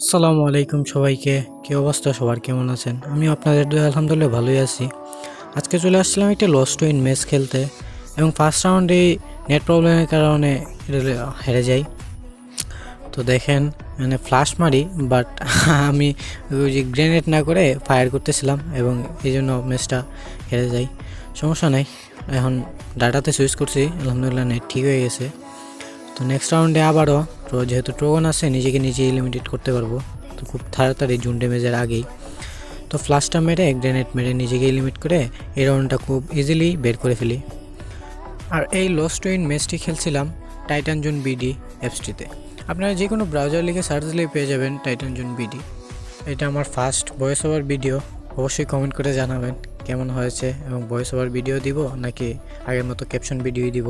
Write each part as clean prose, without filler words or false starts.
আসসালামু আলাইকুম সবাইকে। কি অবস্থা সবার, কেমন আছেন? আমি আপনাদের দয়ায় আলহামদুলিল্লাহ ভালোই আছি। আজকে চলে আসছিলাম একটা লস্ট ইন ম্যাচ খেলতে এবং ফার্স্ট রাউন্ডেই নেট প্রবলেমের কারণে হেরে যাই। তো দেখেন, মানে ফ্লাশ মারি, বাট আমি ওই যে গ্রেনেড না করে ফায়ার করতেছিলাম এবং এই জন্য ম্যাচটা হেরে যাই। সমস্যা নাই, এখন ডাটাতে সুইচ করছি, আলহামদুলিল্লাহ নেট ঠিক হয়ে গেছে। তো নেক্সট রাউন্ডে আবারও যেহেতু ট্রোগন আছে, নিজেকে নিজে লিমিটেড করতে পারবো, তো খুব তাড়াতাড়ি জুন ড্যামেজের আগেই। তো ফ্লাশটা মেরে গ্রেনেড মেরে নিজেকে লিমিট করে এই রাউন্ডটা খুব ইজিলি বের করে ফেলি। আর এই লস্ট ইন ম্যাচটি খেলছিলাম টাইটান জোন বিডি অ্যাপসটিতে। আপনারা যে কোনো ব্রাউজার লিখে সার্চ দিলেই পেয়ে যাবেন টাইটান জোন বিডি। এটা আমার ফার্স্ট ভয়েস ওভার ভিডিও। অবশ্যই কমেন্ট করে জানাবেন কেমন হয়েছে এবং ভয়েস ওভার ভিডিও দিব নাকি আগের মতো ক্যাপশন ভিডিওই দিব।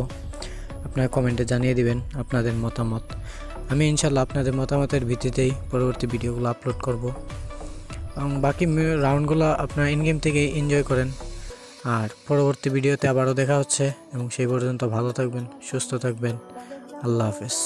আপনারা কমেন্টে জানিয়ে দিবেন আপনাদের মতামত। আমি ইনশাল্লাহ আপনাদের মতামতের ভিত্তিতেই পরবর্তী ভিডিওগুলো আপলোড করব এবং বাকি রাউন্ডগুলো আপনারা ইন গেম থেকে এনজয় করেন। আর পরবর্তী ভিডিওতে আবারও দেখা হচ্ছে এবং সেই পর্যন্ত ভালো থাকবেন, সুস্থ থাকবেন। আল্লাহ হাফেজ।